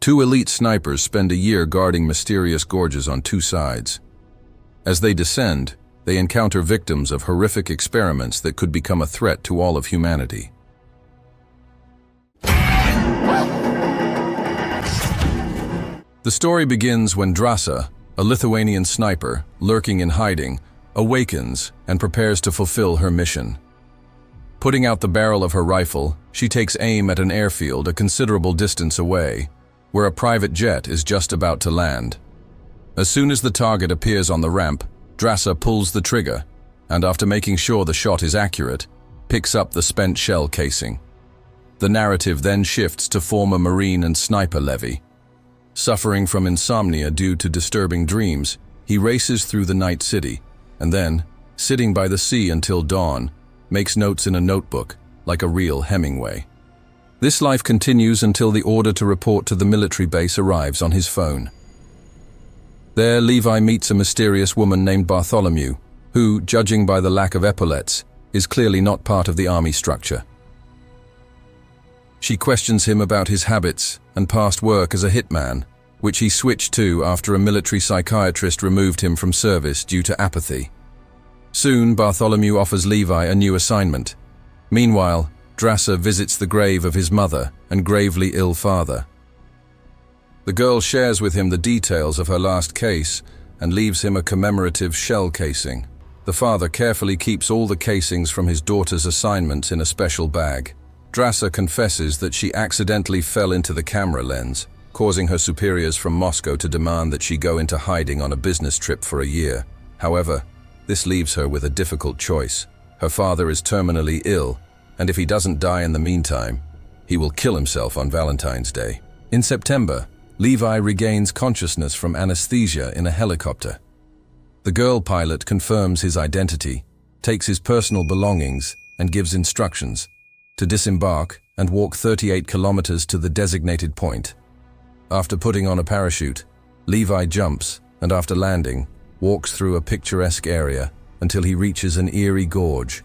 Two elite snipers spend a year guarding mysterious gorges on two sides. As they descend, they encounter victims of horrific experiments that could become a threat to all of humanity. The story begins when Drąsa, a Lithuanian sniper, lurking in hiding, awakens and prepares to fulfill her mission. Putting out the barrel of her rifle, she takes aim at an airfield a considerable distance away, where a private jet is just about to land. As soon as the target appears on the ramp, Drąsa pulls the trigger, and after making sure the shot is accurate, picks up the spent shell casing. The narrative then shifts to former Marine and sniper Levi. Suffering from insomnia due to disturbing dreams, he races through the night city, and then, sitting by the sea until dawn, makes notes in a notebook, like a real Hemingway. This life continues until the order to report to the military base arrives on his phone. There, Levi meets a mysterious woman named Bartholomew, who, judging by the lack of epaulets, is clearly not part of the army structure. She questions him about his habits and past work as a hitman, which he switched to after a military psychiatrist removed him from service due to apathy. Soon, Bartholomew offers Levi a new assignment. Meanwhile, Drąsa visits the grave of his mother and gravely ill father. The girl shares with him the details of her last case and leaves him a commemorative shell casing. The father carefully keeps all the casings from his daughter's assignments in a special bag. Drąsa confesses that she accidentally fell into the camera lens, causing her superiors from Moscow to demand that she go into hiding on a business trip for a year. However, this leaves her with a difficult choice. Her father is terminally ill, and if he doesn't die in the meantime, he will kill himself on Valentine's Day. In September, Levi regains consciousness from anesthesia in a helicopter. The girl pilot confirms his identity, takes his personal belongings, and gives instructions to disembark and walk 38 kilometers to the designated point. After putting on a parachute, Levi jumps and after landing, walks through a picturesque area until he reaches an eerie gorge,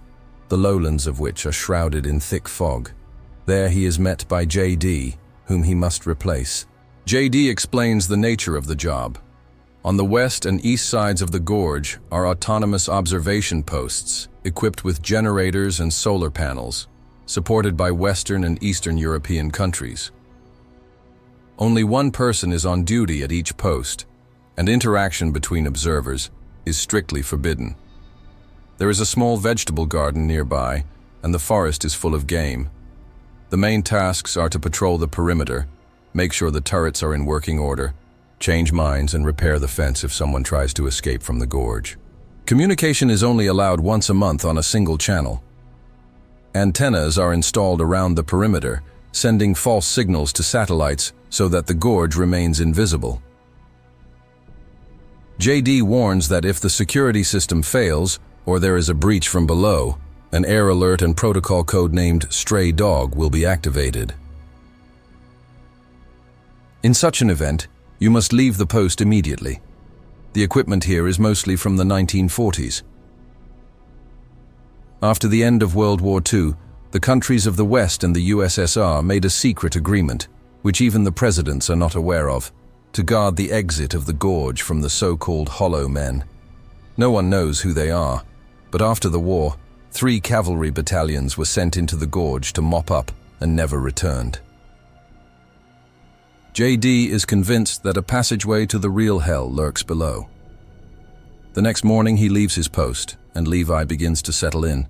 the lowlands of which are shrouded in thick fog. There he is met by JD, whom he must replace. JD explains the nature of the job. On the west and east sides of the gorge are autonomous observation posts equipped with generators and solar panels, supported by Western and Eastern European countries. Only one person is on duty at each post, and interaction between observers is strictly forbidden. There is a small vegetable garden nearby, and the forest is full of game. The main tasks are to patrol the perimeter, make sure the turrets are in working order, change mines and repair the fence if someone tries to escape from the gorge. Communication is only allowed once a month on a single channel. Antennas are installed around the perimeter, sending false signals to satellites so that the gorge remains invisible. JD warns that if the security system fails, or there is a breach from below, an air alert and protocol code named Stray Dog will be activated. In such an event, you must leave the post immediately. The equipment here is mostly from the 1940s. After the end of World War II, the countries of the West and the USSR made a secret agreement, which even the presidents are not aware of, to guard the exit of the gorge from the so-called Hollow Men. No one knows who they are, but after the war, 3 cavalry battalions were sent into the gorge to mop up and never returned. JD is convinced that a passageway to the real hell lurks below. The next morning he leaves his post, and Levi begins to settle in.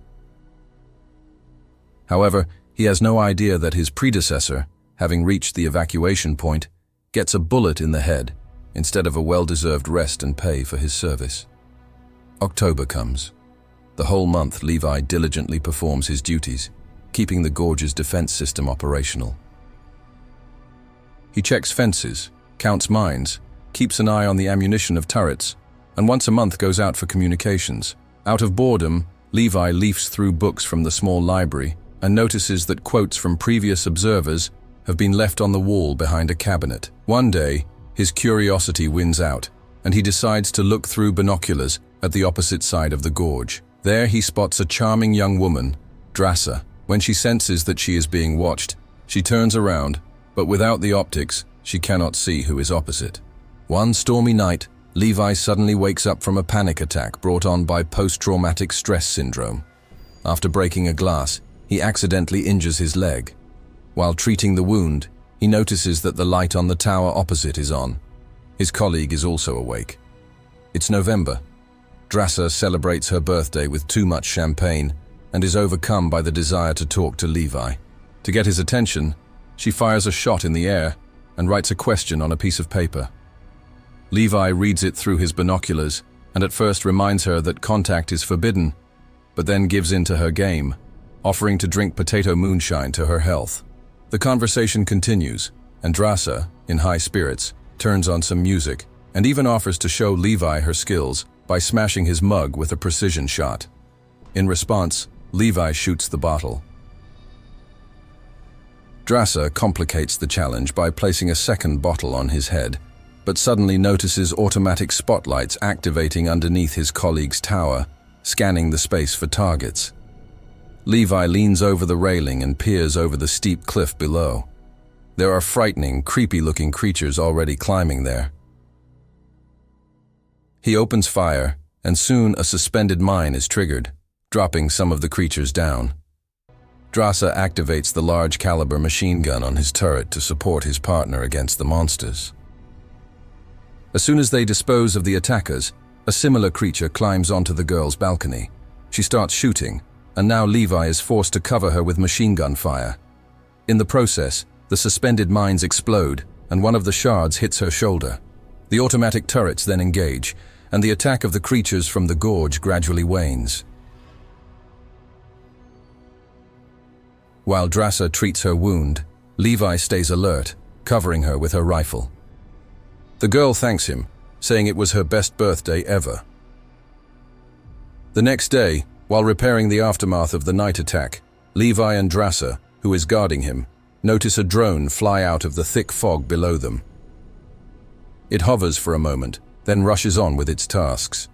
However, he has no idea that his predecessor, having reached the evacuation point, gets a bullet in the head instead of a well-deserved rest and pay for his service. October comes. The whole month Levi diligently performs his duties, keeping the gorge's defense system operational. He checks fences, counts mines, keeps an eye on the ammunition of turrets, and once a month goes out for communications. Out of boredom, Levi leafs through books from the small library and notices that quotes from previous observers have been left on the wall behind a cabinet. One day, his curiosity wins out, and he decides to look through binoculars at the opposite side of the gorge. There he spots a charming young woman, Drąsa. When she senses that she is being watched, she turns around, but without the optics, she cannot see who is opposite. One stormy night, Levi suddenly wakes up from a panic attack brought on by post-traumatic stress syndrome. After breaking a glass, he accidentally injures his leg. While treating the wound, he notices that the light on the tower opposite is on. His colleague is also awake. It's November. Drassa celebrates her birthday with too much champagne and is overcome by the desire to talk to Levi. To get his attention, she fires a shot in the air and writes a question on a piece of paper. Levi reads it through his binoculars and at first reminds her that contact is forbidden, but then gives in to her game, offering to drink potato moonshine to her health. The conversation continues, and Drassa, in high spirits, turns on some music and even offers to show Levi her skills by smashing his mug with a precision shot. In response, Levi shoots the bottle. Drassa complicates the challenge by placing a second bottle on his head, but suddenly notices automatic spotlights activating underneath his colleague's tower, scanning the space for targets. Levi leans over the railing and peers over the steep cliff below. There are frightening, creepy-looking creatures already climbing there. He opens fire, and soon a suspended mine is triggered, dropping some of the creatures down. Drassa activates the large-caliber machine gun on his turret to support his partner against the monsters. As soon as they dispose of the attackers, a similar creature climbs onto the girl's balcony. She starts shooting, and now Levi is forced to cover her with machine gun fire. In the process, the suspended mines explode, and one of the shards hits her shoulder. The automatic turrets then engage, and the attack of the creatures from the gorge gradually wanes. While Drassa treats her wound, Levi stays alert, covering her with her rifle. The girl thanks him, saying it was her best birthday ever. The next day, while repairing the aftermath of the night attack, Levi and Drassa, who is guarding him, notice a drone fly out of the thick fog below them. It hovers for a moment, then rushes on with its tasks.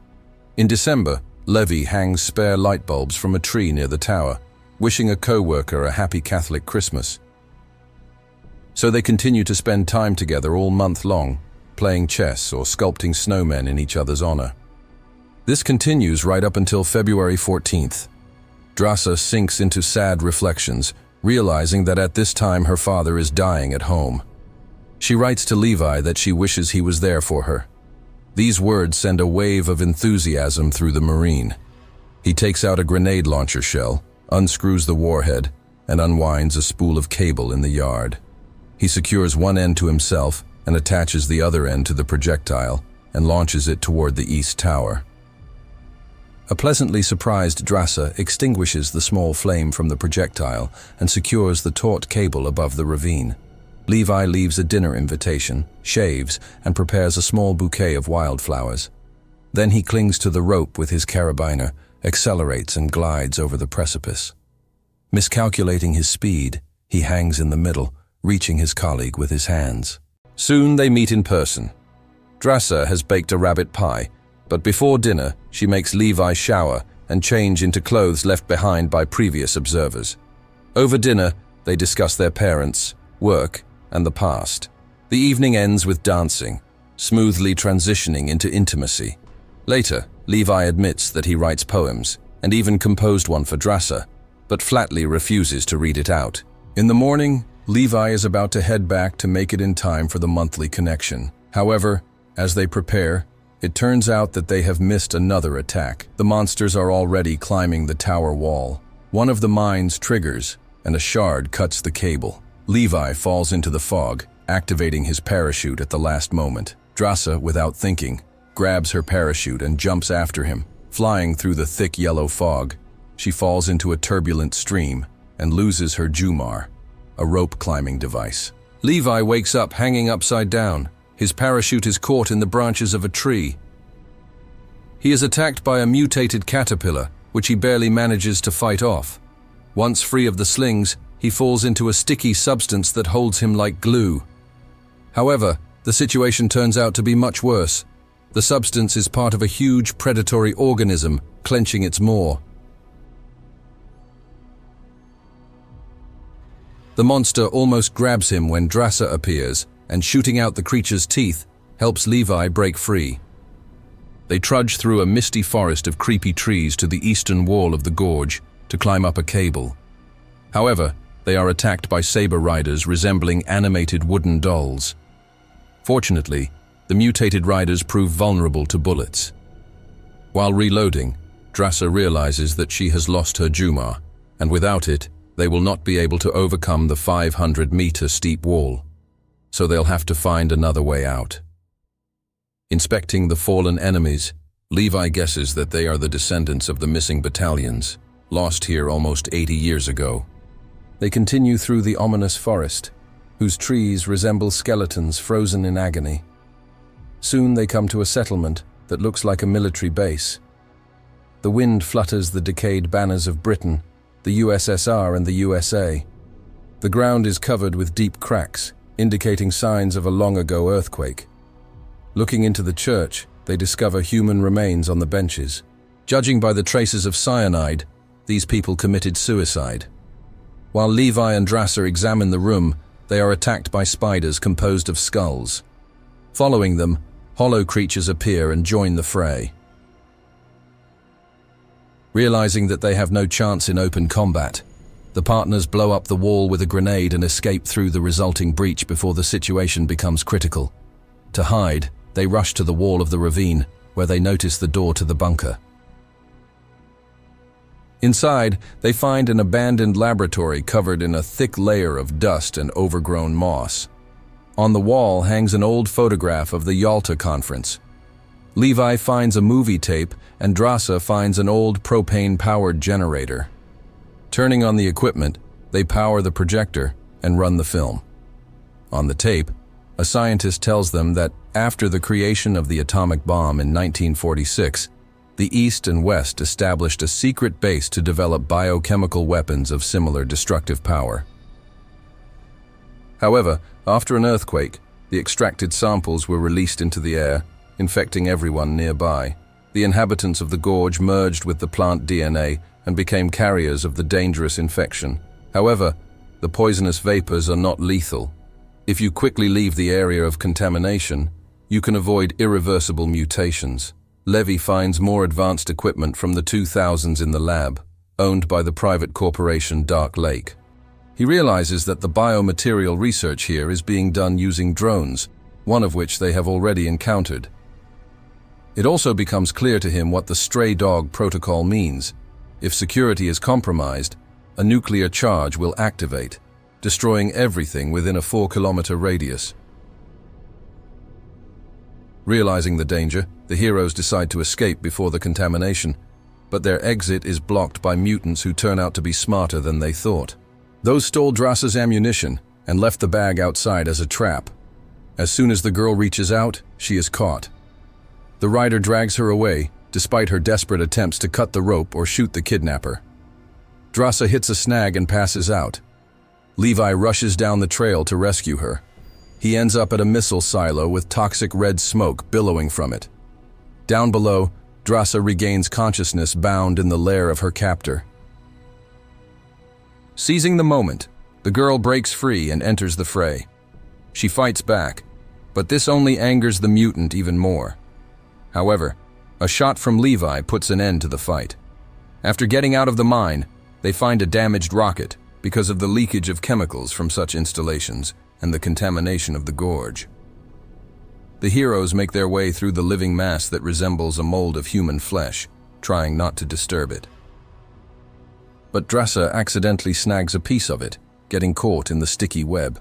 In December, Levi hangs spare light bulbs from a tree near the tower, wishing a co-worker a happy Catholic Christmas. So they continue to spend time together all month long, playing chess or sculpting snowmen in each other's honor. This continues right up until February 14th. Drassa sinks into sad reflections, realizing that at this time her father is dying at home. She writes to Levi that she wishes he was there for her. These words send a wave of enthusiasm through the Marine. He takes out a grenade launcher shell, unscrews the warhead, and unwinds a spool of cable in the yard. He secures one end to himself and attaches the other end to the projectile and launches it toward the east tower. A pleasantly surprised Drassa extinguishes the small flame from the projectile and secures the taut cable above the ravine. Levi leaves a dinner invitation, shaves, and prepares a small bouquet of wildflowers. Then he clings to the rope with his carabiner, accelerates and glides over the precipice. Miscalculating his speed, he hangs in the middle, reaching his colleague with his hands. Soon they meet in person. Drassa has baked a rabbit pie, but before dinner, she makes Levi shower and change into clothes left behind by previous observers. Over dinner, they discuss their parents, work, and the past. The evening ends with dancing, smoothly transitioning into intimacy. Later, Levi admits that he writes poems, and even composed one for Drassa, but flatly refuses to read it out. In the morning, Levi is about to head back to make it in time for the monthly connection. However, as they prepare, it turns out that they have missed another attack. The monsters are already climbing the tower wall. One of the mines triggers, and a shard cuts the cable. Levi falls into the fog, activating his parachute at the last moment. Drassa, without thinking, grabs her parachute and jumps after him. Flying through the thick yellow fog, she falls into a turbulent stream and loses her Jumar, a rope climbing device. Levi wakes up hanging upside down. His parachute is caught in the branches of a tree. He is attacked by a mutated caterpillar, which he barely manages to fight off. Once free of the slings, he falls into a sticky substance that holds him like glue. However, the situation turns out to be much worse. The substance is part of a huge predatory organism, clenching its maw. The monster almost grabs him when Drassa appears, and shooting out the creature's teeth helps Levi break free. They trudge through a misty forest of creepy trees to the eastern wall of the gorge to climb up a cable. However, they are attacked by saber riders resembling animated wooden dolls. Fortunately, the mutated riders prove vulnerable to bullets. While reloading, Drassa realizes that she has lost her Jumar, and without it, they will not be able to overcome the 500-meter steep wall, so they'll have to find another way out. Inspecting the fallen enemies, Levi guesses that they are the descendants of the missing battalions, lost here almost 80 years ago. They continue through the ominous forest, whose trees resemble skeletons frozen in agony. Soon they come to a settlement that looks like a military base. The wind flutters the decayed banners of Britain, the USSR and the USA. The ground is covered with deep cracks, indicating signs of a long-ago earthquake. Looking into the church, they discover human remains on the benches. Judging by the traces of cyanide, these people committed suicide. While Levi and Drassa examine the room, they are attacked by spiders composed of skulls. Following them, hollow creatures appear and join the fray. Realizing that they have no chance in open combat, the partners blow up the wall with a grenade and escape through the resulting breach before the situation becomes critical. To hide, they rush to the wall of the ravine, where they notice the door to the bunker. Inside, they find an abandoned laboratory covered in a thick layer of dust and overgrown moss. On the wall hangs an old photograph of the Yalta Conference. Levi finds a movie tape and Drassa finds an old propane-powered generator. Turning on the equipment, they power the projector and run the film. On the tape, a scientist tells them that after the creation of the atomic bomb in 1946, the East and West established a secret base to develop biochemical weapons of similar destructive power. However, after an earthquake, the extracted samples were released into the air, infecting everyone nearby. The inhabitants of the gorge merged with the plant DNA and became carriers of the dangerous infection. However, the poisonous vapors are not lethal. If you quickly leave the area of contamination, you can avoid irreversible mutations. Levy finds more advanced equipment from the 2000s in the lab, owned by the private corporation Dark Lake. He realizes that the biomaterial research here is being done using drones, one of which they have already encountered. It also becomes clear to him what the stray dog protocol means. If security is compromised, a nuclear charge will activate, destroying everything within a 4-kilometer radius. Realizing the danger, the heroes decide to escape before the contamination, but their exit is blocked by mutants who turn out to be smarter than they thought. Those stole Drassa's ammunition and left the bag outside as a trap. As soon as the girl reaches out, she is caught. The rider drags her away, despite her desperate attempts to cut the rope or shoot the kidnapper. Drassa hits a snag and passes out. Levi rushes down the trail to rescue her. He ends up at a missile silo with toxic red smoke billowing from it. Down below, Drassa regains consciousness bound in the lair of her captor. Seizing the moment, the girl breaks free and enters the fray. She fights back, but this only angers the mutant even more. However, a shot from Levi puts an end to the fight. After getting out of the mine, they find a damaged rocket because of the leakage of chemicals from such installations and the contamination of the gorge. The heroes make their way through the living mass that resembles a mold of human flesh, trying not to disturb it. But Drassa accidentally snags a piece of it, getting caught in the sticky web.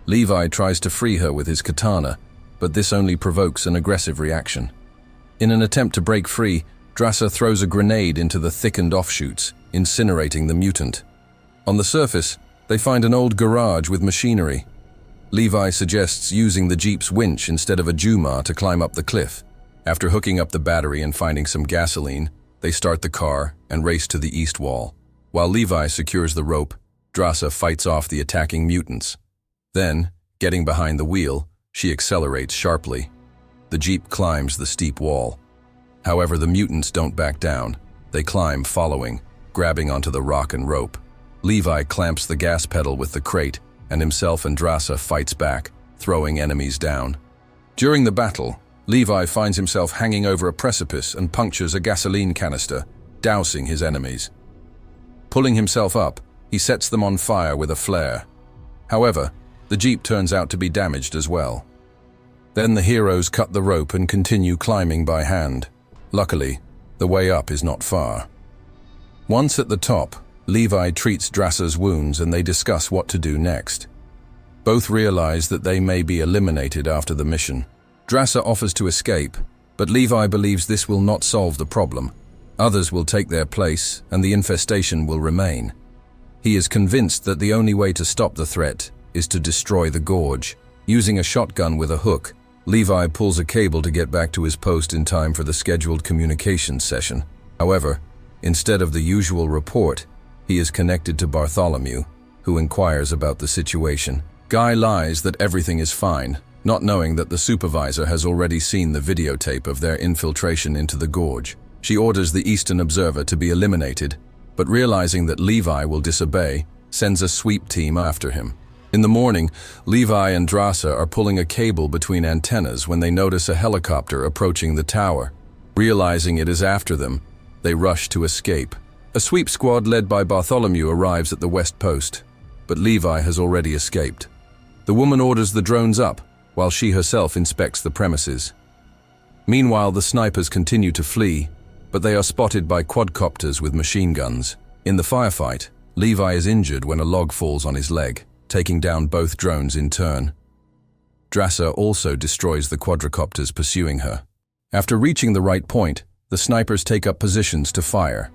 Levi tries to free her with his katana, but this only provokes an aggressive reaction. In an attempt to break free, Drassa throws a grenade into the thickened offshoots, incinerating the mutant. On the surface, they find an old garage with machinery. Levi suggests using the Jeep's winch instead of a Jumar to climb up the cliff. After hooking up the battery and finding some gasoline, they start the car and race to the east wall. While Levi secures the rope, Drassa fights off the attacking mutants. Then, getting behind the wheel, she accelerates sharply. The Jeep climbs the steep wall. However, the mutants don't back down. They climb following, grabbing onto the rock and rope. Levi clamps the gas pedal with the crate, and himself and Drassa fights back, throwing enemies down. During the battle, Levi finds himself hanging over a precipice and punctures a gasoline canister, dousing his enemies. Pulling himself up, he sets them on fire with a flare. However, the jeep turns out to be damaged as well. Then the heroes cut the rope and continue climbing by hand. Luckily, the way up is not far. Once at the top, Levi treats Drassa's wounds and they discuss what to do next. Both realize that they may be eliminated after the mission. Drassa offers to escape, but Levi believes this will not solve the problem. Others will take their place and the infestation will remain. He is convinced that the only way to stop the threat is to destroy the gorge. Using a shotgun with a hook, Levi pulls a cable to get back to his post in time for the scheduled communications session. However, instead of the usual report, he is connected to Bartholomew, who inquires about the situation. Guy lies that everything is fine, not knowing that the supervisor has already seen the videotape of their infiltration into the gorge. She orders the Eastern Observer to be eliminated, but realizing that Levi will disobey, sends a sweep team after him. In the morning, Levi and Drassa are pulling a cable between antennas when they notice a helicopter approaching the tower. Realizing it is after them, they rush to escape. A sweep squad led by Bartholomew arrives at the west post, but Levi has already escaped. The woman orders the drones up, while she herself inspects the premises. Meanwhile, the snipers continue to flee, but they are spotted by quadcopters with machine guns. In the firefight, Levi is injured when a log falls on his leg, taking down both drones in turn. Drassa also destroys the quadricopters pursuing her. After reaching the right point, the snipers take up positions to fire.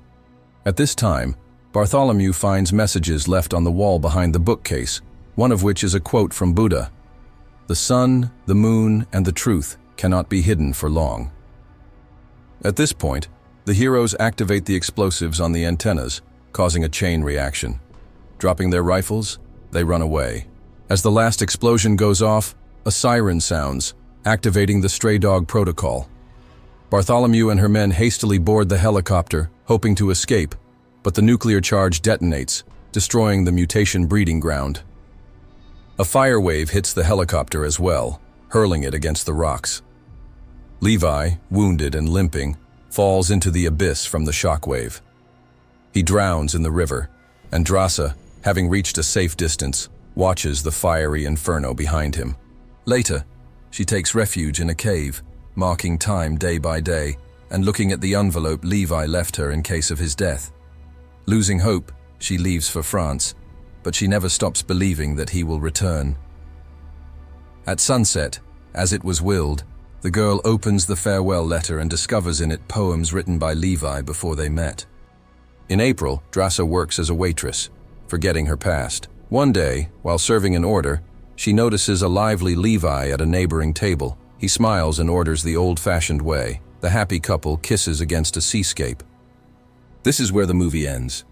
At this time, Bartholomew finds messages left on the wall behind the bookcase, one of which is a quote from Buddha. "The sun, the moon, and the truth cannot be hidden for long." At this point, the heroes activate the explosives on the antennas, causing a chain reaction. Dropping their rifles, they run away. As the last explosion goes off, a siren sounds, activating the stray dog protocol. Bartholomew and her men hastily board the helicopter, hoping to escape, but the nuclear charge detonates, destroying the mutation breeding ground. A fire wave hits the helicopter as well, hurling it against the rocks. Levi, wounded and limping, falls into the abyss from the shockwave. He drowns in the river, and Drassa, having reached a safe distance, watches the fiery inferno behind him. Later, she takes refuge in a cave, marking time day by day and looking at the envelope Levi left her in case of his death. Losing hope, she leaves for France, but she never stops believing that he will return. At sunset, as it was willed, the girl opens the farewell letter and discovers in it poems written by Levi before they met. In April, Drassa works as a waitress, forgetting her past. One day, while serving an order, she notices a lively Levi at a neighboring table. He smiles and orders the old-fashioned way. The happy couple kisses against a seascape. This is where the movie ends.